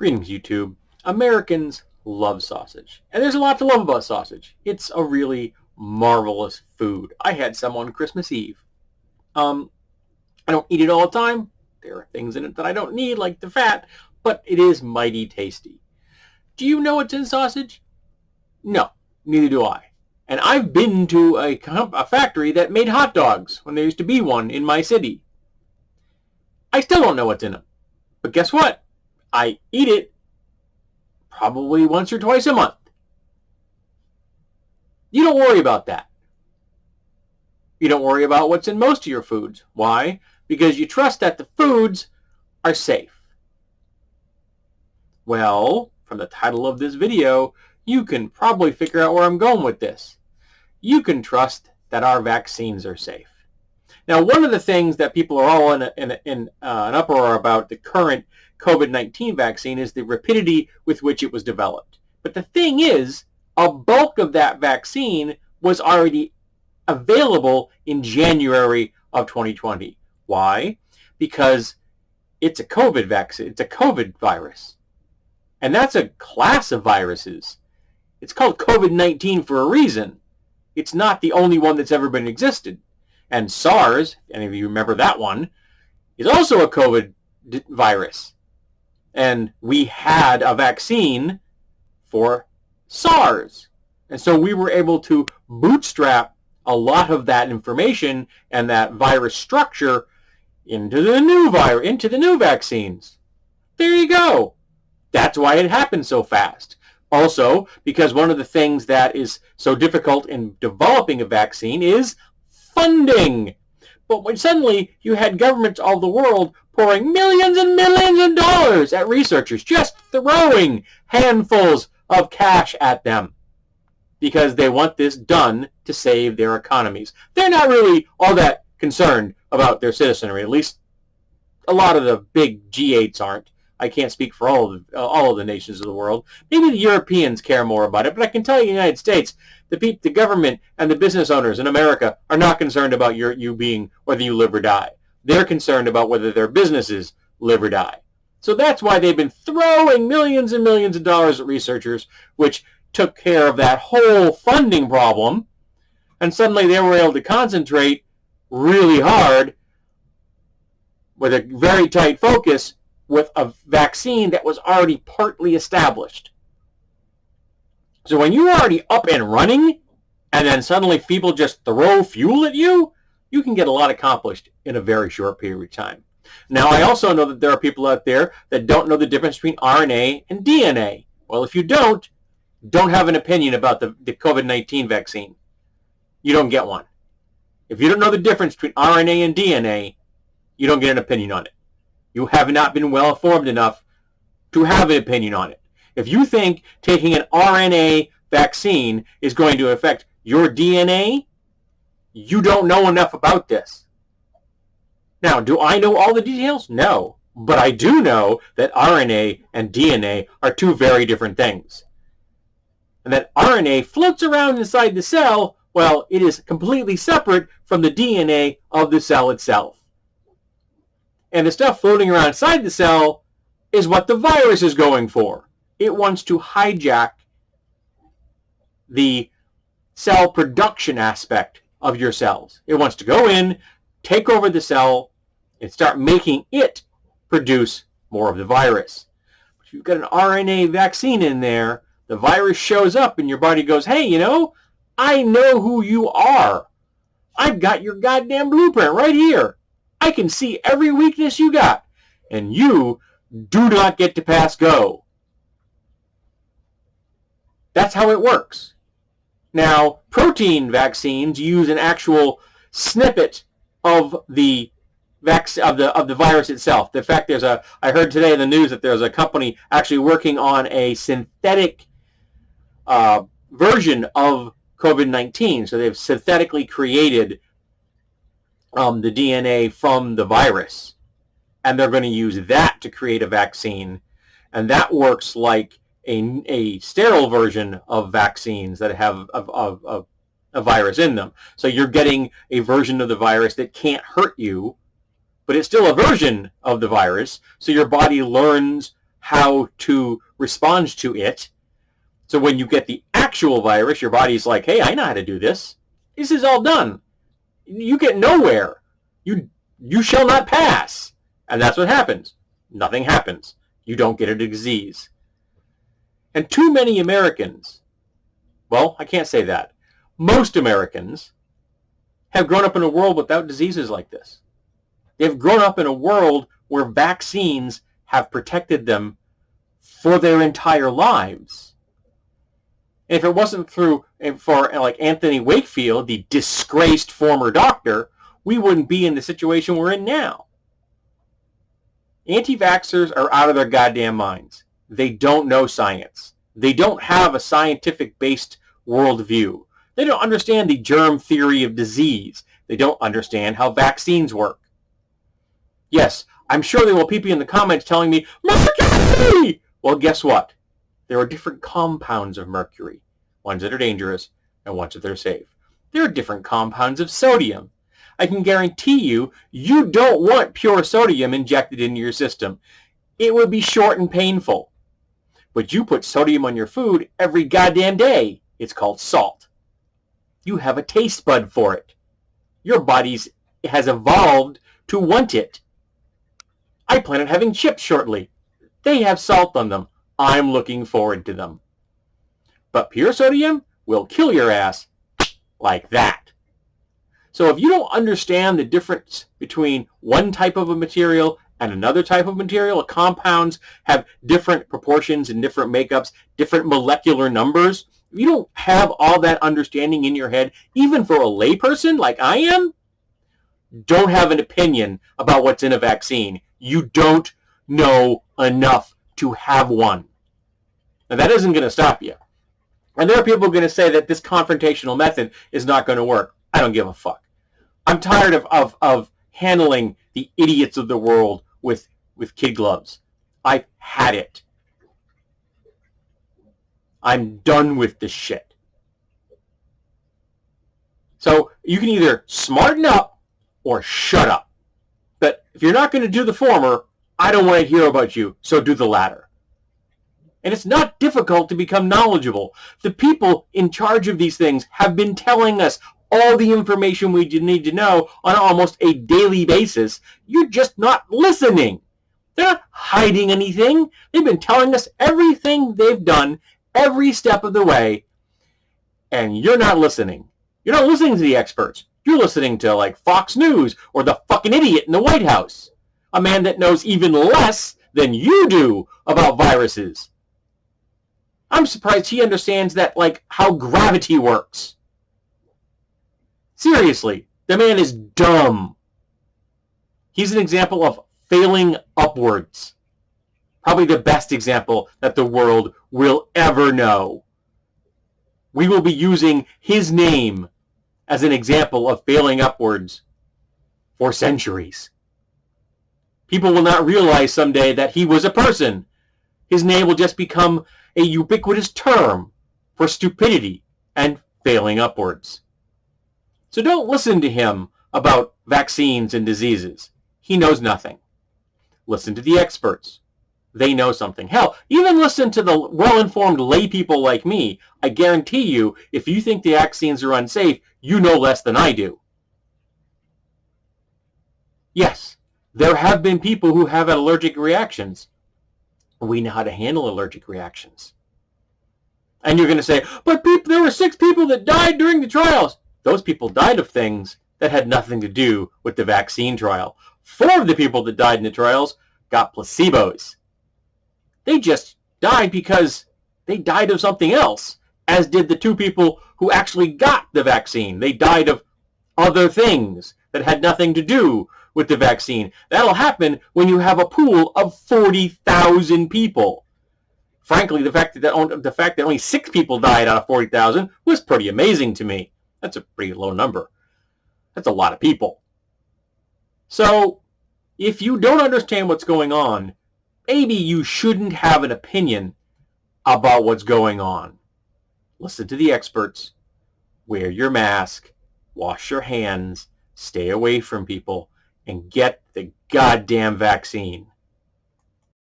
Greetings, YouTube. Americans love sausage. And there's a lot to love about sausage. It's a really marvelous food. I had some on Christmas Eve. I don't eat it all the time. There are things in it that I don't need, like the fat, but it is mighty tasty. Do you know what's in sausage? No, neither do I. And I've been to a factory that made hot dogs when there used to be one in my city. I still don't know what's in them. But guess what? I eat it probably once or twice a month. You don't worry about that. You don't worry about what's in most of your foods. Why? Because you trust that the foods are safe. Well, from the title of this video, you can probably figure out where I'm going with this. You can trust that our vaccines are safe. Now, one of the things that people are all in an uproar about the current COVID-19 vaccine is the rapidity with which it was developed. But the thing is, a bulk of that vaccine was already available in January of 2020. Why? Because it's a COVID vaccine. It's a COVID virus. And that's a class of viruses. It's called COVID-19 for a reason. It's not the only one that's ever been existed. And SARS, any of you remember that one, is also a COVID virus. And we had a vaccine for SARS. And so we were able to bootstrap a lot of that information and that virus structure into the new vaccines. There you go. That's why it happened so fast. Also, because one of the things that is so difficult in developing a vaccine is funding. But when suddenly you had governments all over the world pouring millions and millions of dollars at researchers, just throwing handfuls of cash at them because they want this done to save their economies. They're not really all that concerned about their citizenry. At least a lot of the big G8s aren't. I can't speak for all of the nations of the world. Maybe the Europeans care more about it, but I can tell you in the United States, the government and the business owners in America are not concerned about you being whether you live or die. They're concerned about whether their businesses live or die. So that's why they've been throwing millions and millions of dollars at researchers, which took care of that whole funding problem, and suddenly they were able to concentrate really hard with a very tight focus with a vaccine that was already partly established. So when you're already up and running, and then suddenly people just throw fuel at you, you can get a lot accomplished in a very short period of time. Now, I also know that there are people out there that don't know the difference between RNA and DNA. Well, if you don't have an opinion about the COVID-19 vaccine, you don't get one. If you don't know the difference between RNA and DNA, you don't get an opinion on it. You have not been well informed enough to have an opinion on it. If you think taking an RNA vaccine is going to affect your DNA, you don't know enough about this. Now, do I know all the details? No. But I do know that RNA and DNA are two very different things. And that RNA floats around inside the cell, well, it is completely separate from the DNA of the cell itself. And the stuff floating around inside the cell is what the virus is going for. It wants to hijack the cell production aspect of your cells. It wants to go in, take over the cell, and start making it produce more of the virus. But if you've got an RNA vaccine in there, the virus shows up and your body goes, hey, you know, I know who you are. I've got your goddamn blueprint right here. I can see every weakness you got, and you do not get to pass go. That's how it works. Now, protein vaccines use an actual snippet of the virus itself. In fact, I heard today in the news that there's a company actually working on a synthetic version of COVID-19. So they've synthetically created the DNA from the virus, and they're going to use that to create a vaccine, and that works like a sterile version of vaccines that have a virus in them. So you're getting a version of the virus that can't hurt you, but it's still a version of the virus, so your body learns how to respond to it. So when you get the actual virus, your body's like, hey, I know how to do this. This is all done. You get nowhere. You shall not pass. And that's what happens. Nothing happens. You don't get a disease. And too many Americans, well, I can't say that. Most Americans have grown up in a world without diseases like this. They've grown up in a world where vaccines have protected them for their entire lives. And if it wasn't for like Anthony Wakefield, the disgraced former doctor, we wouldn't be in the situation we're in now. Anti-vaxxers are out of their goddamn minds. They don't know science. They don't have a scientific-based worldview. They don't understand the germ theory of disease. They don't understand how vaccines work. Yes, I'm sure there will be people in the comments telling me, mercury! Well, guess what? There are different compounds of mercury, ones that are dangerous and ones that are safe. There are different compounds of sodium. I can guarantee you, you don't want pure sodium injected into your system. It would be short and painful. But you put sodium on your food every goddamn day. It's called salt. You have a taste bud for it. Your body has evolved to want it. I plan on having chips shortly. They have salt on them. I'm looking forward to them. But pure sodium will kill your ass like that. So if you don't understand the difference between one type of a material and another type of material, compounds have different proportions and different makeups, different molecular numbers. If you don't have all that understanding in your head, even for a layperson like I am, don't have an opinion about what's in a vaccine. You don't know enough to have one. Now that isn't going to stop you. And there are people going to say that this confrontational method is not going to work. I don't give a fuck. I'm tired of handling the idiots of the world with kid gloves. I've had it. I'm done with this shit. So you can either smarten up or shut up. But if you're not going to do the former, I don't want to hear about you, so do the latter. And it's not difficult to become knowledgeable. The people in charge of these things have been telling us all the information we need to know on almost a daily basis. You're just not listening. They're not hiding anything. They've been telling us everything they've done every step of the way, and you're not listening. You're not listening to the experts. You're listening to like Fox News or the fucking idiot in the White House, a man that knows even less than you do about viruses. I'm surprised he understands that, like, how gravity works. Seriously, the man is dumb. He's an example of failing upwards. Probably the best example that the world will ever know. We will be using his name as an example of failing upwards for centuries. People will not realize someday that he was a person. His name will just become a ubiquitous term for stupidity and failing upwards. So don't listen to him about vaccines and diseases. He knows nothing. Listen to the experts. They know something. Hell, even listen to the well-informed lay people like me. I guarantee you, if you think the vaccines are unsafe, you know less than I do. Yes, there have been people who have allergic reactions. We know how to handle allergic reactions. And you're going to say, but there were 6 people that died during the trials. Those people died of things that had nothing to do with the vaccine trial. 4 of the people that died in the trials got placebos. They just died because they died of something else, as did the 2 people who actually got the vaccine. They died of other things that had nothing to do with the vaccine. That'll happen when you have a pool of 40,000 people. Frankly, the fact that only 6 people died out of 40,000 was pretty amazing to me. That's a pretty low number. That's a lot of people. So, if you don't understand what's going on, maybe you shouldn't have an opinion about what's going on. Listen to the experts. Wear your mask. Wash your hands. Stay away from people. And get the goddamn vaccine.